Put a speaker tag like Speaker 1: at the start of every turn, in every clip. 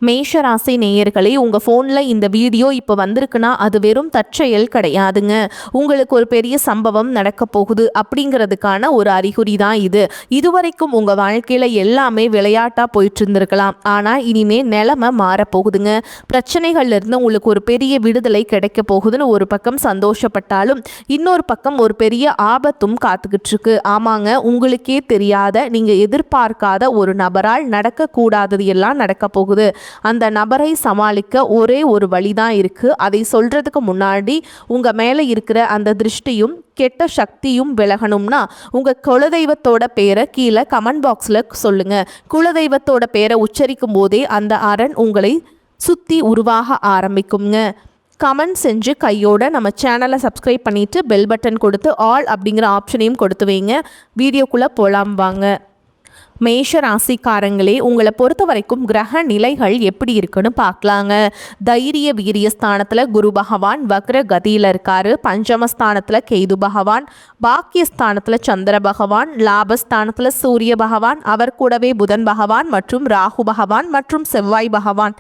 Speaker 1: மேஷராசி நேயர்களே, உங்கள் ஃபோனில் இந்த வீடியோ இப்போ வந்திருக்குன்னா அது வெறும் தற்செயல் கிடையாதுங்க. உங்களுக்கு ஒரு பெரிய சம்பவம் நடக்க போகுது அப்படிங்கிறதுக்கான ஒரு அறிகுறி தான் இது. இதுவரைக்கும் உங்கள் வாழ்க்கையில் எல்லாமே விளையாட்டாக போயிட்டு இருந்திருக்கலாம். ஆனால் இனிமே நிலைமை மாறப்போகுதுங்க. பிரச்சனைகள்லேருந்து உங்களுக்கு ஒரு பெரிய விடுதலை கிடைக்க போகுதுன்னு ஒரு பக்கம் சந்தோஷப்பட்டாலும் இன்னொரு பக்கம் ஒரு பெரிய ஆபத்தும் காத்துக்கிட்டு இருக்கு. ஆமாங்க, உங்களுக்கே தெரியாத நீங்கள் எதிர்பார்க்காத ஒரு நபரால் நடக்கக்கூடாதது எல்லாம் நடக்க போகுது. அந்த நபரை சமாளிக்க ஒரே ஒரு வழிதான் இருக்கு. அதை சொல்றதுக்கு முன்னாடி உங்க மேல இருக்கிற அந்த திருஷ்டியும் கெட்ட சக்தியும் விலகணும்னா உங்க குலதெய்வத்தோட பேரை கீழே கமெண்ட் பாக்ஸ்ல சொல்லுங்க. குலதெய்வத்தோட பேரை உச்சரிக்கும் போதே அந்த அரண் உங்களை சுத்தி உருவாக ஆரம்பிக்குங்க. கமெண்ட் செஞ்சு கையோட நம்ம சேனலை சப்ஸ்கிரைப் பண்ணிட்டு பெல் பட்டன் கொடுத்து ஆல் அப்படிங்கிற ஆப்ஷனையும் கொடுத்து வைங்க. வீடியோக்குள்ளே போகலாம் வாங்க. மேஷ ராசிக்காரங்களே, உங்களை பொறுத்த வரைக்கும் கிரக நிலைகள் எப்படி இருக்குன்னு பார்க்கலாங்க. தைரிய வீரியஸ்தானத்தில் குரு பகவான் வக்ர கதியில் இருக்காரு. பஞ்சமஸ்தானத்தில் கேது பகவான், பாக்கியஸ்தானத்தில் சந்திர பகவான், லாபஸ்தானத்தில் சூரிய பகவான், அவர் கூடவே புதன் பகவான் மற்றும் ராகு பகவான் மற்றும் செவ்வாய் பகவான்,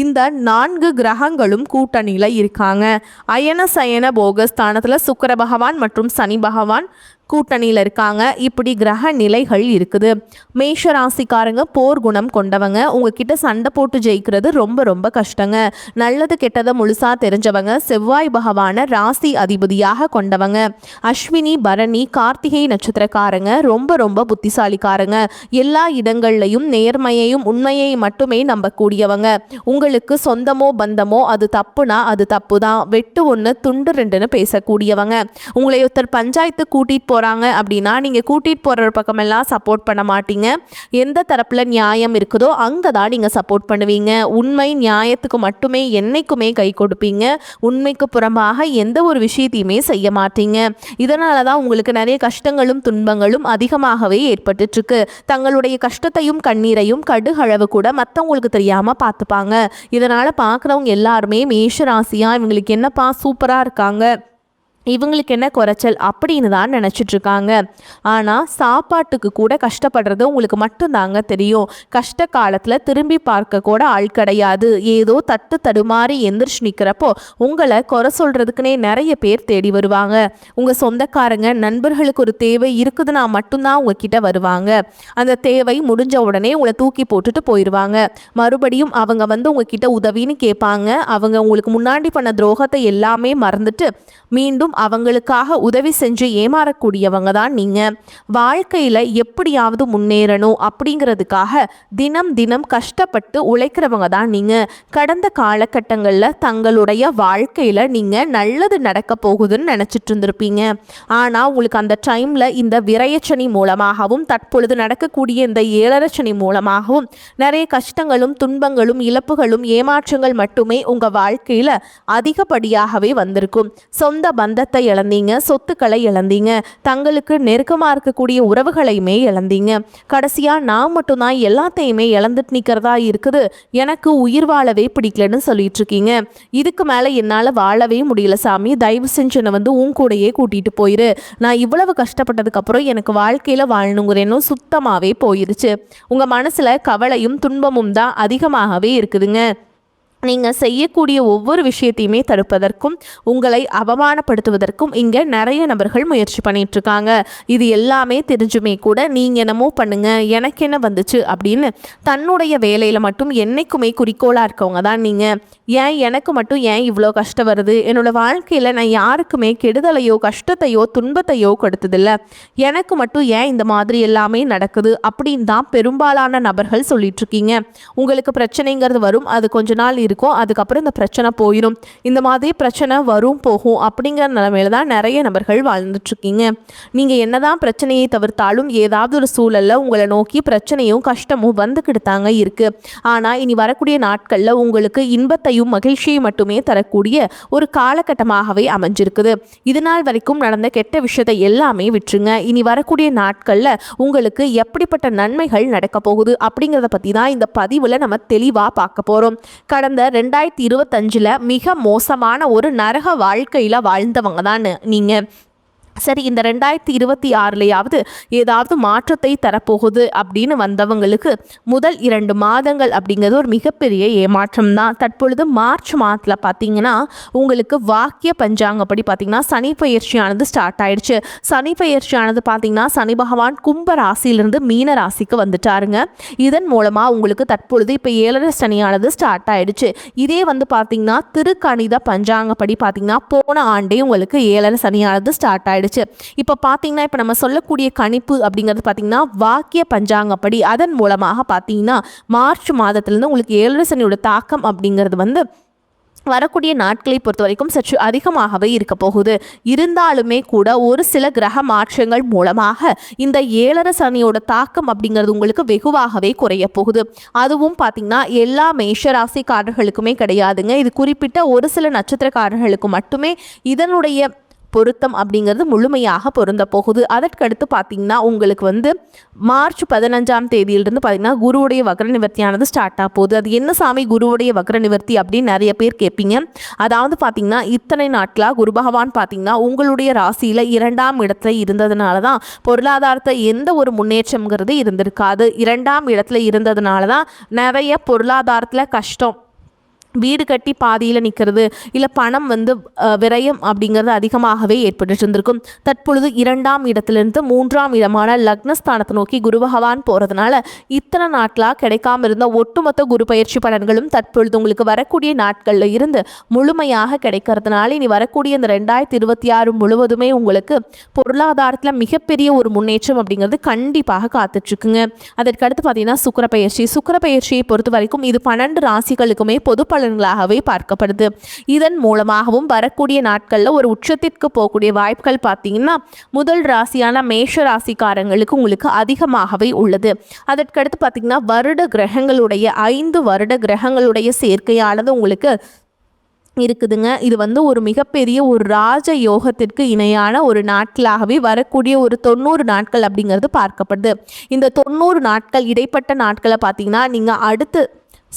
Speaker 1: இந்த 4 கிரகங்களும் கூட்டணியில் இருக்காங்க. அயன சயன போகஸ்தானத்தில் சுக்கிர பகவான் மற்றும் சனி பகவான் கூட்டணியில் இருக்காங்க. இப்படி கிரக நிலைகள் இருக்குது. மேஷ ராசிக்காரங்க போர் குணம் கொண்டவங்க. உங்ககிட்ட சண்டை போட்டு ஜெயிக்கிறது ரொம்ப ரொம்ப கஷ்டங்க. நல்லது கெட்டதை முழுசா தெரிஞ்சவங்க. செவ்வாய் பகவான ராசி அதிபதியாக கொண்டவங்க. அஸ்வினி பரணி கார்த்திகை நட்சத்திரக்காரங்க ரொம்ப ரொம்ப புத்திசாலிக்காரங்க. எல்லா இடங்கள்லையும் நேர்மையையும் உண்மையை மட்டுமே நம்பக்கூடியவங்க. உங்களுக்கு சொந்தமோ பந்தமோ அது தப்புனா அது தப்பு தான், வெட்டு ஒன்று துண்டு ரெண்டுன்னு பேசக்கூடியவங்க. உங்களை ஒருத்தர் பஞ்சாயத்து கூட்டிட்டு போகிறாங்க அப்படின்னா நீங்கள் கூட்டிகிட்டு போகிற பக்கமெல்லாம் சப்போர்ட் பண்ண மாட்டீங்க. எந்த தரப்பில் நியாயம் இருக்குதோ அங்கே தான் நீங்கள் சப்போர்ட் பண்ணுவீங்க. உண்மை நியாயத்துக்கு மட்டுமே என்னைக்குமே கை கொடுப்பீங்க. உண்மைக்கு புறம்பாக எந்த ஒரு விஷயத்தையுமே செய்ய மாட்டீங்க. இதனால தான் உங்களுக்கு நிறைய கஷ்டங்களும் துன்பங்களும் அதிகமாகவே ஏற்பட்டுருக்கு. தங்களுடைய கஷ்டத்தையும் கண்ணீரையும் கடுகளவு கூட மற்றவங்களுக்கு தெரியாமல் பார்த்துப்பாங்க. இதனால் பார்க்குறவங்க எல்லாருமே மேஷ ராசியாக இவங்களுக்கு என்னப்பா சூப்பராக இருக்காங்க, இவங்களுக்கு என்ன குறைச்சல் அப்படின்னு தான் நினச்சிட்ருக்காங்க. ஆனால் சாப்பாட்டுக்கு கூட கஷ்டப்படுறது உங்களுக்கு மட்டும்தாங்க தெரியும். கஷ்ட காலத்தில் திரும்பி பார்க்க கூட ஆள் கிடையாது. ஏதோ தட்டு தடுமாறி எந்திரிச்சு நிற்கிறப்போ உங்களை குறை சொல்கிறதுக்குனே நிறைய பேர் தேடி வருவாங்க. உங்கள் சொந்தக்காரங்க நண்பர்களுக்கு ஒரு தேவை இருக்குதுன்னா மட்டும்தான் உங்ககிட்ட வருவாங்க. அந்த தேவை முடிஞ்ச உடனே உங்களை தூக்கி போட்டுட்டு போயிடுவாங்க. மறுபடியும் அவங்க வந்து உங்ககிட்ட உதவின்னு கேட்பாங்க. அவங்க உங்களுக்கு முன்னாடி பண்ண துரோகத்தை எல்லாமே மறந்துட்டு மீண்டும் அவங்களுக்காக உதவி செஞ்சு ஏமாறக்கூடியவங்க தான் நீங்கள். வாழ்க்கையில் எப்படியாவது முன்னேறணும் அப்படிங்கிறதுக்காக தினம் தினம் கஷ்டப்பட்டு உழைக்கிறவங்க தான் நீங்கள். கடந்த காலகட்டங்களில் தங்களுடைய வாழ்க்கையில் நீங்கள் நல்லது நடக்க போகுதுன்னு நினச்சிட்டு இருந்திருப்பீங்க. ஆனால் உங்களுக்கு அந்த டைமில் இந்த விரயச்சனி மூலமாகவும் தற்பொழுது நடக்கக்கூடிய இந்த ஏழரச்சனி மூலமாகவும் நிறைய கஷ்டங்களும் துன்பங்களும் இழப்புகளும் ஏமாற்றங்கள் மட்டுமே உங்கள் வாழ்க்கையில் அதிகப்படியாகவே வந்திருக்கும். சொந்த பந்தத்தை இழந்தீங்க, சொத்துக்களை இழந்தீங்க, தங்களுக்கு நெருக்கமாக இருக்கக்கூடிய உறவுகளையுமே இழந்தீங்க. கடைசியாக நான் மட்டும்தான் எல்லாத்தையுமே இழந்துட்டு நிற்கிறதா இருக்குது, எனக்கு உயிர் வாழவே பிடிக்கலன்னு சொல்லிட்டு இருக்கீங்க. இதுக்கு மேலே என்னால் வாழவே முடியல சாமி, தயவு செஞ்சு என்னை வந்து உன் கூடையே கூட்டிகிட்டு போயிரு. நான் இவ்வளவு கஷ்டப்பட்டதுக்கப்புறம் எனக்கு வாழ்க்கையில் வாழணுங்கிறேனும் சுத்தமாகவே போயிருச்சு. உங்கள் மனசில் கவலையும் துன்பமும் தான் அதிகமாகவே இருக்குதுங்க. நீங்கள் செய்யக்கூடிய ஒவ்வொரு விஷயத்தையுமே தடுப்பதற்கும் உங்களை அவமானப்படுத்துவதற்கும் இங்கே நிறைய நபர்கள் முயற்சி பண்ணிகிட்ருக்காங்க. இது எல்லாமே தெரிஞ்சுமே கூட நீங்கள் என்னமோ பண்ணுங்க எனக்கு என்ன வந்துச்சு அப்படின்னு தன்னுடைய வேலையில் மட்டும் என்றைக்குமே குறிக்கோளாக இருக்கவங்க தான் நீங்கள். ஏன் எனக்கு மட்டும் ஏன் இவ்வளோ கஷ்டம் வருது, என்னோடய வாழ்க்கையில் நான் யாருக்குமே கெடுதலையோ கஷ்டத்தையோ துன்பத்தையோ கொடுத்ததில்ல, எனக்கு மட்டும் ஏன் இந்த மாதிரி எல்லாமே நடக்குது அப்படின்னு தான் பெரும்பாலான நபர்கள் சொல்லிகிட்ருக்கீங்க. உங்களுக்கு பிரச்சனைங்கிறது வரும், அது கொஞ்ச நாள் இருக்கும், அதுக்கப்புறம் இந்த பிரச்சனை போயிடும். இந்த மாதிரி பிரச்சனை வரும் போகும் அப்படிங்கிற நிலைமையில தான் நிறைய நபர்கள் வாழ்ந்துட்டுருக்கீங்க. நீங்கள் என்னதான் பிரச்சனையை தவிர்த்தாலும் ஏதாவது ஒரு சூழலில் உங்களை நோக்கி பிரச்சனையும் கஷ்டமும் வந்துக்கிட்டுதாங்க இருக்குது. ஆனால் இனி வரக்கூடிய நாட்களில் உங்களுக்கு இன்பத்தையும் மகிழ்ச்சியையும் மட்டுமே தரக்கூடிய ஒரு காலகட்டமாகவே அமைஞ்சிருக்குது. இது நாள் வரைக்கும் நடந்த கெட்ட விஷயத்தை எல்லாமே விட்டுருங்க. இனி வரக்கூடிய நாட்களில் உங்களுக்கு எப்படிப்பட்ட நன்மைகள் நடக்க போகுது அப்படிங்கிறத பற்றி தான் இந்த பதிவில் நம்ம தெளிவாக பார்க்க போகிறோம். கடந்த 2025 மிக மோசமான ஒரு நரக வாழ்க்கையில் வாழ்ந்தவங்க தான் நீங்கள். சரி, இந்த 2026லையாவது ஏதாவது மாற்றத்தை தரப்போகுது அப்படின்னு வந்தவங்களுக்கு முதல் 2 மாதங்கள் அப்படிங்கிறது ஒரு மிகப்பெரிய ஏமாற்றம் தான். தற்பொழுது மார்ச் மாதத்தில் பார்த்தீங்கன்னா உங்களுக்கு வாக்கிய பஞ்சாங்கப்படி பார்த்தீங்கன்னா சனி பயிற்சியானது ஸ்டார்ட் ஆயிடுச்சு. சனி பயிற்சியானது பார்த்தீங்கன்னா சனி பகவான் கும்ப ராசியிலிருந்து மீன ராசிக்கு வந்துட்டாருங்க. இதன் மூலமாக உங்களுக்கு தற்பொழுது இப்போ 7 சனியானது ஸ்டார்ட் ஆயிடுச்சு. இதே வந்து பார்த்தீங்கன்னா திருக்கணித பஞ்சாங்கப்படி பார்த்தீங்கன்னா போன ஆண்டே உங்களுக்கு 7 சனியானது ஸ்டார்ட் ஆயிடுச்சு. இப்போ பார்த்தீங்கன்னா இப்போ நம்ம சொல்லக்கூடிய கணிப்பு அப்படிங்கிறது பார்த்தீங்கன்னா வாக்கிய பஞ்சாங்கப்படி அதன் மூலமாக பார்த்தீங்கன்னா மார்ச் மாதத்திலிருந்து உங்களுக்கு 7 சனியோட தாக்கம் அப்படிங்கிறது வந்து வரக்கூடிய நாட்களை பொறுத்த வரைக்கும் சற்று அதிகமாகவே இருக்க போகுது. இருந்தாலுமே கூட ஒரு சில கிரக மாற்றங்கள் மூலமாக இந்த 7 சனியோட தாக்கம் அப்படிங்கிறது உங்களுக்கு வெகுவாகவே குறைய போகுது. அதுவும் பார்த்தீங்கன்னா எல்லா மேஷராசிக்காரர்களுக்குமே கிடையாதுங்க. இது குறிப்பிட்ட ஒரு சில நட்சத்திரக்காரர்களுக்கு மட்டுமே இதனுடைய பொருத்தம் அப்படிங்கிறது முழுமையாக பொருந்த போகுது. அதற்கடுத்து பார்த்தீங்கன்னா உங்களுக்கு வந்து மார்ச் 15ஆம் தேதியிலிருந்து பார்த்தீங்கன்னா குருவுடைய வக்ர நிவர்த்தியானது ஸ்டார்ட் ஆக போகுது. அது என்ன சாமி குருவுடைய வக்ர நிவர்த்தி அப்படின்னு நிறைய பேர் கேட்பீங்க. அதாவது பார்த்தீங்கன்னா இத்தனை நாட்களாக குரு பகவான் பார்த்தீங்கன்னா உங்களுடைய ராசியில் 2ஆம் இடத்துல இருந்ததுனால தான் பொருளாதாரத்தை எந்த ஒரு முன்னேற்றம்ங்கிறது இருந்திருக்காது. 2ஆம் இடத்துல இருந்ததுனால தான் நிறைய பொருளாதாரத்தில் கஷ்டம், வீடு கட்டி பாதியில் நிற்கிறது, இல்லை பணம் வந்து விரயம் அப்படிங்கிறது அதிகமாகவே ஏற்பட்டு இருந்திருக்கும். தற்பொழுது 2ஆம் இடத்திலிருந்து 3ஆம் இடமான லக்னஸ்தானத்தை நோக்கி குரு பகவான் போகிறதுனால இத்தனை நாட்களாக கிடைக்காம இருந்த ஒட்டுமொத்த குரு பயிற்சி பலன்களும் தற்பொழுது உங்களுக்கு வரக்கூடிய நாட்களில் இருந்து முழுமையாக கிடைக்கிறதுனால இனி வரக்கூடிய இந்த 2026 முழுவதுமே உங்களுக்கு பொருளாதாரத்தில் மிகப்பெரிய ஒரு முன்னேற்றம் அப்படிங்கிறது கண்டிப்பாக காத்துட்ருக்குங்க. அதற்கடுத்து பார்த்தீங்கன்னா சுக்கிர பயிற்சியை பொறுத்த வரைக்கும் இது 12 ராசிகளுக்குமே பொது பலன்களாகவே பார்க்கப்படுது. இதன் மூலமாகவும் வரக்கூடிய நாட்களில் ஒரு உச்சத்திற்கு போகக்கூடிய வாய்ப்புகள் பார்த்தீங்கன்னா முதல் ராசியான மேஷ ராசிக்காரங்களுக்கு உங்களுக்கு அதிகமாகவே உள்ளது. அதற்கடுத்து பார்த்தீங்கன்னா வருட கிரகங்களுடைய 5 வருட கிரகங்களுடைய சேர்க்கையானது உங்களுக்கு இருக்குதுங்க. இது வந்து ஒரு மிகப்பெரிய ஒரு ராஜ யோகத்திற்கு இணையான ஒரு நாட்களாகவே வரக்கூடிய ஒரு 90 நாட்கள் அப்படிங்கிறது பார்க்கப்படுது. இந்த 90 நாட்கள் இடைப்பட்ட நாட்களை பார்த்தீங்கன்னா நீங்கள் அடுத்து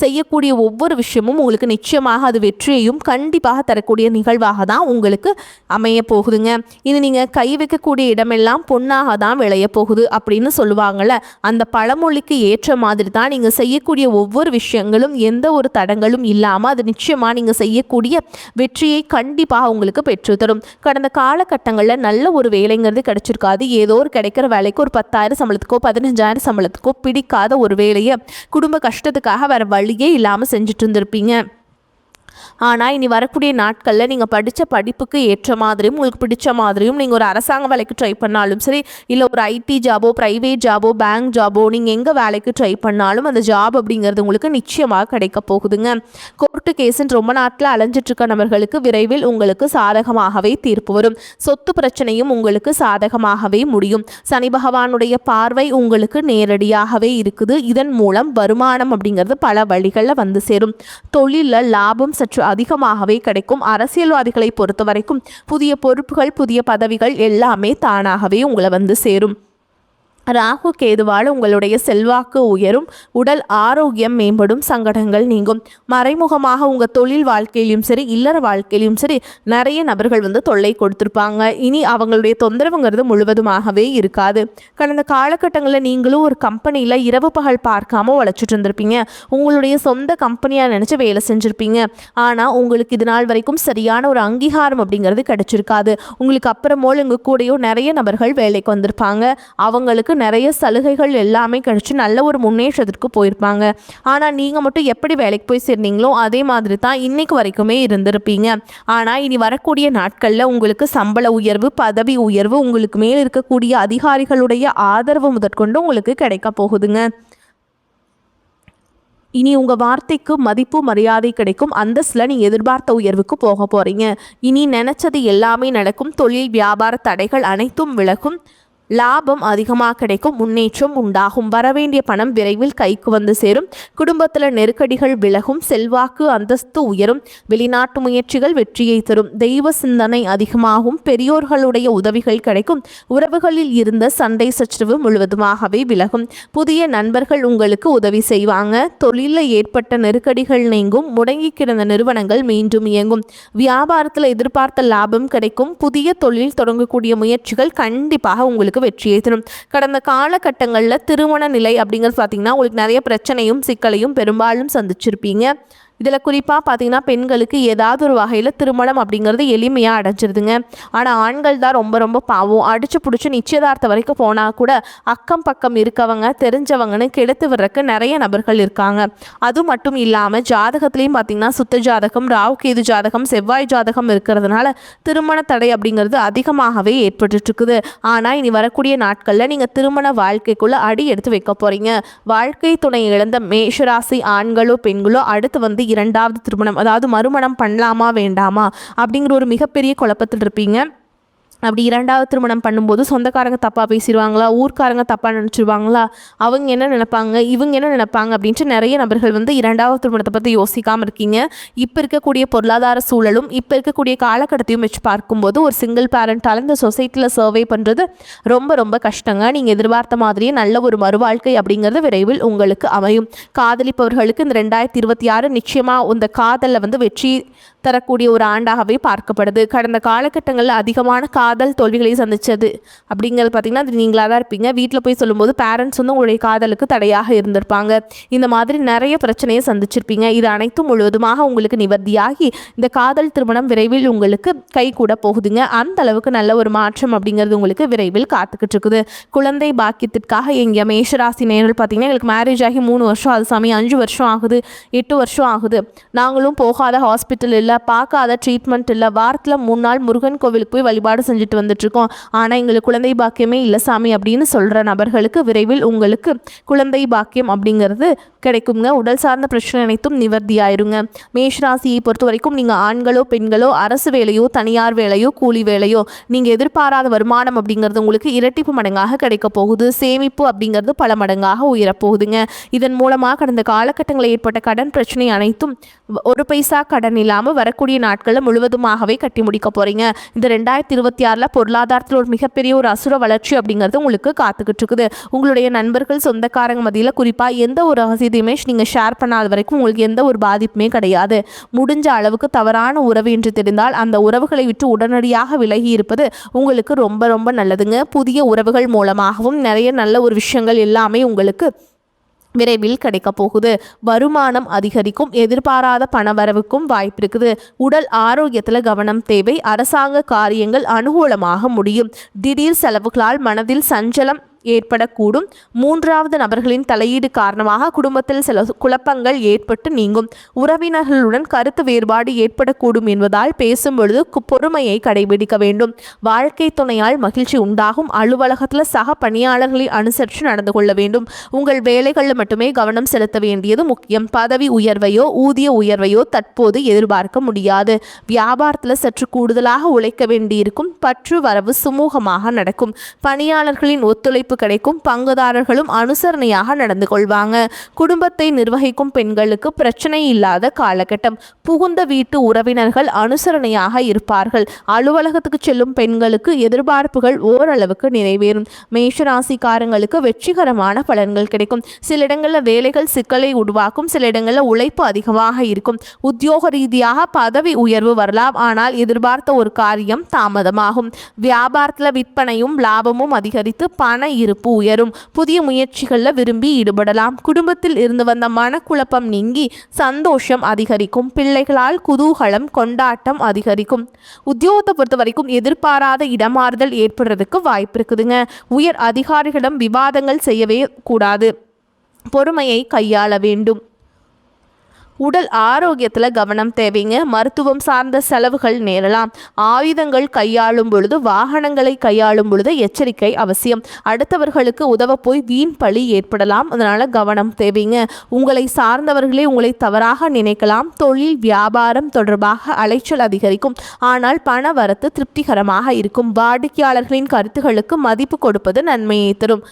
Speaker 1: செய்யக்கூடிய ஒவ்வொரு விஷயமும் உங்களுக்கு நிச்சயமாக அது வெற்றியையும் கண்டிப்பாக தரக்கூடிய நிகழ்வாக தான் உங்களுக்கு அமைய போகுதுங்க. இது நீங்கள் கை வைக்கக்கூடிய இடமெல்லாம் பொன்னாக தான் விளைய போகுது அப்படின்னு சொல்லுவாங்கள்ல, அந்த பழமொழிக்கு ஏற்ற மாதிரி தான் நீங்கள் செய்யக்கூடிய ஒவ்வொரு விஷயங்களும் எந்த ஒரு தடங்களும் இல்லாமல் அது நிச்சயமாக நீங்கள் செய்யக்கூடிய வெற்றியை கண்டிப்பாக உங்களுக்கு பெற்றுத்தரும். கடந்த காலகட்டங்களில் நல்ல ஒரு வேலைங்கிறது கிடைச்சிருக்காது. ஏதோ ஒரு கிடைக்கிற வேலைக்கு ஒரு 10,000 சம்பளத்துக்கோ 15,000 சம்பளத்துக்கோ பிடிக்காத ஒரு வேலையை குடும்ப கஷ்டத்துக்காக வேறு வழியே இல்லாமல் செஞ்சுட்டு இருந்திருப்பீங்க. ஆனால் இனி வரக்கூடிய நாட்களில் நீங்கள் படித்த படிப்புக்கு ஏற்ற மாதிரியும் உங்களுக்கு பிடிச்ச மாதிரியும் நீங்கள் ஒரு அரசாங்க வேலைக்கு ட்ரை பண்ணாலும் சரி, இல்லை ஒரு ஐடி ஜாபோ ப்ரைவேட் ஜாபோ பேங்க் ஜாபோ நீங்கள் எங்கே வேலைக்கு ட்ரை பண்ணாலும் அந்த ஜாப் அப்படிங்கிறது உங்களுக்கு நிச்சயமாக கிடைக்க போகுதுங்க. கோர்ட்டு கேஸுன்னு ரொம்ப நாட்டில் அலைஞ்சிட்ருக்க நபர்களுக்கு விரைவில் உங்களுக்கு சாதகமாகவே தீர்ப்பு வரும். சொத்து பிரச்சனையும் உங்களுக்கு சாதகமாகவே முடியும். சனி பகவானுடைய பார்வை உங்களுக்கு நேரடியாகவே இருக்குது. இதன் மூலம் வருமானம் அப்படிங்கிறது பல வழிகளில் வந்து சேரும். தொழிலில் லாபம் சற்று அதிகமாகவே கிடைக்கும். அரசியல்வாதிகளை பொறுத்த வரைக்கும் புதிய பொறுப்புகள் புதிய பதவிகள் எல்லாமே தானாகவே உங்களை வந்து சேரும். ராகு கேதுவால் உங்களுடைய செல்வாக்கு உயரும், உடல் ஆரோக்கியம் மேம்படும், சங்கடங்கள் நீங்கும். மறைமுகமாக உங்கள் தொழில் வாழ்க்கையிலும் சரி இல்லற வாழ்க்கையிலும் சரி நிறைய நபர்கள் வந்து தொல்லை கொடுத்துருப்பாங்க. இனி அவங்களுடைய தொந்தரவுங்கிறது முழுவதுமாகவே இருக்காது. கடந்த காலகட்டங்களில் நீங்களும் ஒரு கம்பெனியில் இரவு பகல் பார்க்காம உழைச்சிட்டு இருந்திருப்பீங்க. உங்களுடைய சொந்த கம்பெனியாக நினச்சி வேலை செஞ்சுருப்பீங்க. ஆனால் உங்களுக்கு இது நாள் வரைக்கும் சரியான ஒரு அங்கீகாரம் அப்படிங்கிறது கிடைச்சிருக்காது. உங்களுக்கு அப்புறமோல் உங்கள் கூடயோ நிறைய நபர்கள் வேலைக்கு வந்திருப்பாங்க. அவங்களுக்கு நிறைய சலுகைகள் எல்லாமே கிடைச்சி நல்ல ஒரு முன்னேற்றத்திற்கு போயிருப்பாங்க. ஆனால் நீங்கள் மட்டும் எப்படி வேலைக்கு போய் சேர்ந்தீங்களோ அதே மாதிரி தான் இன்னைக்கு வரைக்குமே இருந்திருப்பீங்க. ஆனால் இனி வரக்கூடிய நாட்களில் உங்களுக்கு சம்பள உயர்வு பதவி உயர்வு உங்களுக்கு மேல் இருக்கக்கூடிய அதிகாரிகளுடைய ஆதரவு முதற்கொண்டு உங்களுக்கு கிடைக்க போகுதுங்க. இனி உங்கள் வார்த்தைக்கு மதிப்பு மரியாதை கிடைக்கும். அந்தஸ்தில் நீங்கள் எதிர்பார்த்த உயர்வுக்கு போக போகிறீங்க. இனி நினச்சது எல்லாமே நடக்கும். தொழில் வியாபார தடைகள் அனைத்தும் விலகும். லாபம் அதிகமாக கிடைக்கும், முன்னேற்றம் உண்டாகும், வரவேண்டிய பணம் விரைவில் கைக்கு வந்து சேரும், குடும்பத்தில் நெருக்கடிகள் விலகும், செல்வாக்கு அந்தஸ்து உயரும், வெளிநாட்டு முயற்சிகள் வெற்றியை தரும், தெய்வ சிந்தனை அதிகமாகும், பெரியோர்களுடைய உதவிகள் கிடைக்கும், உறவுகளில் இருந்த சண்டை சச்சரவு முழுவதுமாகவே விலகும், புதிய நண்பர்கள் உங்களுக்கு உதவி செய்வாங்க, தொழிலில் ஏற்பட்ட நெருக்கடிகள் நீங்கும், முடங்கி கிடந்த நிறுவனங்கள் மீண்டும் இயங்கும், வியாபாரத்தில் எதிர்பார்த்த லாபம் கிடைக்கும், புதிய தொழில் தொடங்கக்கூடிய முயற்சிகள் கண்டிப்பாக உங்களுக்கு வெற்றியை தரும். கடந்த காலகட்டங்களில் திருமண நிலை அப்படிங்கிறது பார்த்தீங்கன்னா உங்களுக்கு நிறைய பிரச்சனையும் சிக்கலையும் பெரும்பாலும் சந்திச்சிருப்பீங்க. இதில் குறிப்பாக பார்த்தீங்கன்னா பெண்களுக்கு ஏதாவது ஒரு வகையில் திருமணம் அப்படிங்கிறது எளிமையாக அடைஞ்சிருதுங்க. ஆனால் ஆண்கள் தான் ரொம்ப ரொம்ப பாவம். அடிச்சு பிடிச்சி நிச்சயதார்த்தம் வரைக்கும் போனால் கூட அக்கம் பக்கம் இருக்கவங்க தெரிஞ்சவங்கன்னு கெடுத்து விடுறக்கு நிறைய நபர்கள் இருக்காங்க. அது மட்டும் இல்லாமல் ஜாதகத்துலேயும் பார்த்தீங்கன்னா சுத்த ஜாதகம், ராகு கேது ஜாதகம், செவ்வாய் ஜாதகம் இருக்கிறதுனால திருமண தடை அப்படிங்கிறது அதிகமாகவே ஏற்பட்டுருக்குது. ஆனால் இனி வரக்கூடிய நாட்களில் நீங்கள் திருமண வாழ்க்கைக்குள்ளே அடி எடுத்து வைக்க போகிறீங்க. வாழ்க்கை துணை இழந்த மேஷராசி ஆண்களோ பெண்களோ அடுத்து இரண்டாவது திருமணம், அதாவது மறுமணம் பண்ணலாமா வேண்டாமா அப்படிங்கிற ஒரு மிகப்பெரிய குழப்பத்தில் இருப்பீங்க. அப்படி இரண்டாவது திருமணம் பண்ணும்போது சொந்தக்காரங்க தப்பாக பேசிடுவாங்களா, ஊர்க்காரங்க தப்பாக நினச்சிடுவாங்களா, அவங்க என்ன நினைப்பாங்க, இவங்க என்ன நினைப்பாங்க அப்படின்ட்டு நிறைய நபர்கள் இரண்டாவது திருமணத்தை பற்றி யோசிக்காமல் இருக்கீங்க. இப்போ இருக்கக்கூடிய பொருளாதார சூழலும் இப்போ இருக்கக்கூடிய காலகட்டத்தையும் வச்சு பார்க்கும்போது ஒரு சிங்கிள் பேரண்டால் இந்த சொசைட்டியில் சர்வே பண்ணுறது ரொம்ப ரொம்ப கஷ்டங்க. நீங்கள் எதிர்பார்த்த மாதிரியே நல்ல ஒரு மறுவாழ்க்கை அப்படிங்கிறது விரைவில் உங்களுக்கு அமையும். காதலிப்பவர்களுக்கு இந்த 2026 நிச்சயமாக இந்த காதலில் வெற்றி தரக்கூடிய ஒரு ஆண்டாகவே பார்க்கப்படுது. கடந்த காலகட்டங்களில் அதிகமான காதல் தோல்விகளை சந்திச்சது அப்படிங்கிறது பார்த்திங்கன்னா அது நீங்களாக தான் இருப்பீங்க. வீட்டில் போய் சொல்லும்போது பேரண்ட்ஸ் உங்களுடைய காதலுக்கு தடையாக இருந்திருப்பாங்க. இந்த மாதிரி நிறைய பிரச்சனையை சந்திச்சிருப்பீங்க. இது அனைத்தும் முழுவதுமாக உங்களுக்கு நிவர்த்தியாகி இந்த காதல் திருமணம் விரைவில் உங்களுக்கு கை கூட போகுதுங்க. அந்த அளவுக்கு நல்ல ஒரு மாற்றம் அப்படிங்கிறது உங்களுக்கு விரைவில் காத்துக்கிட்டு இருக்குது. குழந்தை பாக்கியத்திற்காக எங்கள் மேஷராசி நேர்கள் பார்த்திங்கன்னா எங்களுக்கு மேரேஜ் ஆகி 3 வருஷம், அது சமயம் 5 வருஷம் ஆகுது, 8 வருஷம் ஆகுது. நாங்களும் போகாத ஹாஸ்பிட்டல் இல்லை, பார்க்காத ட்ரீட்மெண்ட் இல்லை, வாரத்தில் 3 நாள் முருகன் கோவிலுக்கு போய் வழிபாடு செஞ்சுட்டு வந்துட்டுருக்கோம். ஆனால் எங்களுக்கு குழந்தை பாக்கியமே இல்லை சாமி அப்படின்னு சொல்கிற நபர்களுக்கு விரைவில் உங்களுக்கு குழந்தை பாக்கியம் அப்படிங்கிறது கிடைக்குங்க. உடல் சார்ந்த பிரச்சனை அனைத்தும் நிவர்த்தி ஆயிருங்க. மேஷராசியை பொறுத்த வரைக்கும் நீங்கள் ஆண்களோ பெண்களோ அரசு வேலையோ தனியார் வேலையோ கூலி வேலையோ நீங்கள் எதிர்பாராத வருமானம் அப்படிங்கிறது உங்களுக்கு இரட்டிப்பு மடங்காக கிடைக்க போகுது. சேமிப்பு அப்படிங்கிறது பல மடங்காக உயரப்போகுதுங்க. இதன் மூலமாக கடந்த காலகட்டங்களில் ஏற்பட்ட கடன் பிரச்சனை அனைத்தும் ஒரு பைசா கடன் இல்லாமல் வரக்கூடிய நாட்களில் முழுவதுமாகவே கட்டி முடிக்க போகிறீங்க. இந்த 2026 பொருளாதாரத்தில் ஒரு மிகப்பெரிய ஒரு அசுர வளர்ச்சி அப்படிங்கிறது உங்களுக்கு காத்துக்கிட்டு இருக்குது. உங்களுடைய நண்பர்கள் சொந்தக்காரங்க மத்தியில் குறிப்பாக எந்த ஒரு ரகசியத்தையுமே நீங்கள் ஷேர் பண்ணாத வரைக்கும் உங்களுக்கு எந்த ஒரு பாதிப்புமே கிடையாது. முடிஞ்ச அளவுக்கு தவறான உறவு என்று தெரிந்தால் அந்த உறவுகளை விட்டு உடனடியாக விலகி இருப்பது உங்களுக்கு ரொம்ப ரொம்ப நல்லதுங்க. புதிய உறவுகள் மூலமாகவும் நிறைய நல்ல ஒரு விஷயங்கள் எல்லாமே உங்களுக்கு விரைவில் கிடைக்க போகுது. வருமானம் அதிகரிக்கும், எதிர்பாராத பணவரவுக்கும் வாய்ப்பு இருக்குது. உடல் ஆரோக்கியத்தில் கவனம் தேவை. அரசாங்க காரியங்கள் அனுகூலமாக முடியும். திடீர் செலவுகளால் மனதில் சஞ்சலம் ஏற்படக்கூடும். 3வது நபர்களின் தலையீடு காரணமாக குடும்பத்தில் சில குழப்பங்கள் ஏற்பட்டு நீங்கும். உறவினர்களுடன் கருத்து வேறுபாடு ஏற்படக்கூடும் என்பதால் பேசும் பொழுது பொறுமையை கடைபிடிக்க வேண்டும். வாழ்க்கை துணையால் மகிழ்ச்சி உண்டாகும். அலுவலகத்தில் சக பணியாளர்களை அனுசரித்து நடந்து கொள்ள வேண்டும். உங்கள் வேலைகளில் மட்டுமே கவனம் செலுத்த வேண்டியது முக்கியம். பதவி உயர்வையோ ஊதிய உயர்வையோ தற்போது எதிர்பார்க்க முடியாது. வியாபாரத்தில் சற்று கூடுதலாக உழைக்க வேண்டியிருக்கும். பற்று வரவு சுமூகமாக நடக்கும். பணியாளர்களின் ஒத்துழைப்பு கிடைக்கும். பங்குதாரர்களும் அனுசரணையாக நடந்து கொள்வாங்க. குடும்பத்தை நிர்வகிக்கும் பெண்களுக்கு பிரச்சனை இல்லாத காலகட்டம். புகுந்த வீட்டு உறவினர்கள் அனுசரணையாக இருப்பார்கள். அலுவலகத்துக்கு செல்லும் பெண்களுக்கு எதிர்பார்ப்புகள் ஓரளவுக்கு நிறைவேறும். மேஷராசிக்காரங்களுக்கு வெற்றிகரமான பலன்கள் கிடைக்கும். சில இடங்களில் வேலைகள் சிக்கலை உருவாக்கும். சில இடங்களில் உழைப்பு அதிகமாக இருக்கும். உத்தியோக ரீதியாக பதவி உயர்வு வரலாம். ஆனால் எதிர்பார்த்த ஒரு காரியம் தாமதமாகும். வியாபாரத்தில் விற்பனையும் லாபமும் அதிகரித்து பண இருப்பு உயரும். புதிய முயற்சிகளில் விரும்பி ஈடுபடலாம். குடும்பத்தில் இருந்து வந்த மனக்குழப்பம் நீங்கி சந்தோஷம் அதிகரிக்கும். பிள்ளைகளால் குதூகலம் கொண்டாட்டம் அதிகரிக்கும். உத்தியோகத்தை பொறுத்த வரைக்கும் எதிர்பாராத இடமாறுதல் ஏற்படுறதுக்கு வாய்ப்பு இருக்குதுங்க. உயர் அதிகாரிகளிடம் விவாதங்கள் செய்யவே கூடாது. பொறுமையை கையாள வேண்டும். உடல் ஆரோக்கியத்தில் கவனம் தேவைங்க. மருத்துவம் சார்ந்த செலவுகள் நேரலாம். ஆயுதங்கள் கையாளும் பொழுது, வாகனங்களை கையாளும் பொழுது எச்சரிக்கை அவசியம். அடுத்தவர்களுக்கு உதவ போய் வீண் பழி ஏற்படலாம். அதனால கவனம் தேவைங்க. உங்களை சார்ந்தவர்களே உங்களை தவறாக நினைக்கலாம். தொழில் வியாபாரம் தொடர்பாக அலைச்சல் அதிகரிக்கும். ஆனால் பண வரத்து திருப்திகரமாக இருக்கும். வாடிக்கையாளர்களின் கருத்துகளுக்கு மதிப்பு கொடுப்பது நன்மையை தரும்.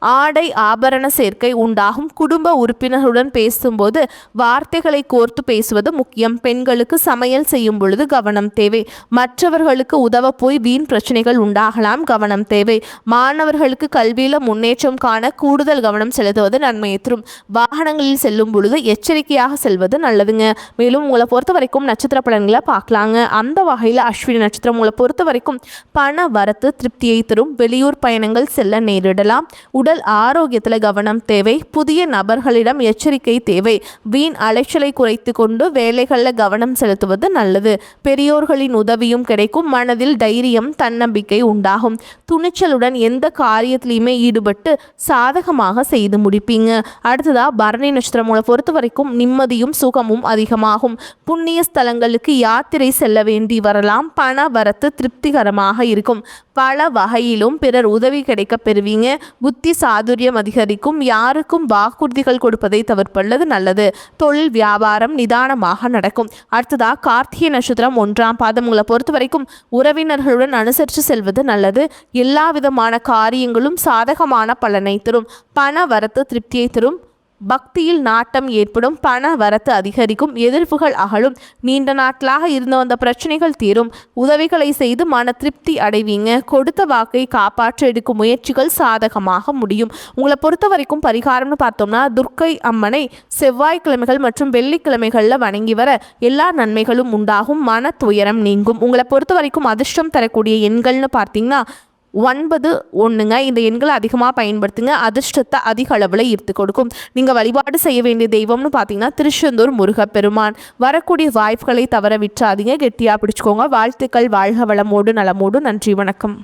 Speaker 1: ஆடை ஆபரண சேர்க்கை உண்டாகும். குடும்ப உறுப்பினருடன் பேசும்போது வார்த்தைகளை கோர்த்து பேசுவது முக்கியம். பெண்களுக்கு சமையல் செய்யும் பொழுது கவனம் தேவை. மற்றவர்களுக்கு உதவ போய் வீண் பிரச்சனைகள் உண்டாகலாம். கவனம் தேவை. மாணவர்களுக்கு கல்வியில் முன்னேற்றம் காண கூடுதல் கவனம் செலுத்துவது நன்மையை தரும். வாகனங்களில் செல்லும் பொழுது எச்சரிக்கையாக செல்வது நல்லதுங்க. மேலும் உங்களை பொறுத்த வரைக்கும் நட்சத்திர பலன்களை பார்க்கலாங்க. அந்த வகையில் அஸ்வினி நட்சத்திரம் உங்களை பொறுத்த வரைக்கும் பண வரத்து திருப்தியை தரும். வெளியூர் பயணங்கள் செல்ல நேரிடலாம். உடல் ஆரோக்கியத்தில் கவனம் தேவை. புதிய நபர்களிடம் எச்சரிக்கை தேவை. வீண் அலைச்சலை குறைத்து கொண்டு வேலைகளில் கவனம் செலுத்துவது நல்லது. பெரியோர்களின் உதவியும் கிடைக்கும். மனதில் தைரியம் தன்னம்பிக்கை உண்டாகும். துணிச்சலுடன் எந்த காரியத்திலையுமே ஈடுபட்டு சாதகமாக செய்து முடிப்பீங்க. அடுத்ததா பரணி நட்சத்திரம் பொறுத்த வரைக்கும் நிம்மதியும் சுகமும் அதிகமாகும். புண்ணிய ஸ்தலங்களுக்கு யாத்திரை செல்ல வேண்டி வரலாம். பண வரத்து திருப்திகரமாக இருக்கும். பல வகையிலும் பிறர் உதவி கிடைக்க பெறுவீங்க. புத்தி சாதுரியம் அதிகரிக்கும். யாருக்கும் வாக்குறுதிகள் கொடுப்பதை தவிர்ப்பது நல்லது. தொழில் வியாபாரம் நிதானமாக நடக்கும். அடுத்ததா கார்த்திகை நட்சத்திரம் 1ஆம் பாதம் உங்களை பொறுத்த வரைக்கும் உறவினர்களுடன் அனுசரித்து செல்வது நல்லது. எல்லா விதமான காரியங்களும் சாதகமான பலனை தரும். பண வரத்து திருப்தியை தரும். பக்தியில் நாட்டம் ஏற்படும். பண வரத்து அதிகரிக்கும். எதிர்ப்புகள் அகலும். நீண்ட நாட்களாக இருந்து வந்த பிரச்சனைகள் தீரும். உதவிகளை செய்து மன திருப்தி அடைவீங்க. கொடுத்த வாக்கை காப்பாற்ற எடுக்கும் முயற்சிகள் சாதகமாக முடியும். உங்களை பொறுத்த வரைக்கும் பரிகாரம்னு பார்த்தோம்னா துர்க்கை அம்மனை செவ்வாய்க்கிழமைகள் மற்றும் வெள்ளிக்கிழமைகளில் வணங்கி வர எல்லா நன்மைகளும் உண்டாகும். மன துயரம் நீங்கும். உங்களை பொறுத்த வரைக்கும் அதிர்ஷ்டம் தரக்கூடிய எண்கள்னு பார்த்தீங்கன்னா 9, 1ங்க. இந்த எண்களை அதிகமாக பயன்படுத்துங்க. அதிர்ஷ்டத்தை அதிக அளவில் ஈர்த்து கொடுக்கும். நீங்கள் வழிபாடு செய்ய வேண்டிய தெய்வம்னு பார்த்தீங்கன்னா திருச்செந்தூர் முருகப்பெருமான். வரக்கூடிய வாய்ப்புகளை தவற விட்டுறாதீங்க. கெட்டியாக பிடிச்சிக்கோங்க. வாழ்த்துக்கள். வாழ்க வளமோடு நலமோடு. நன்றி. வணக்கம்.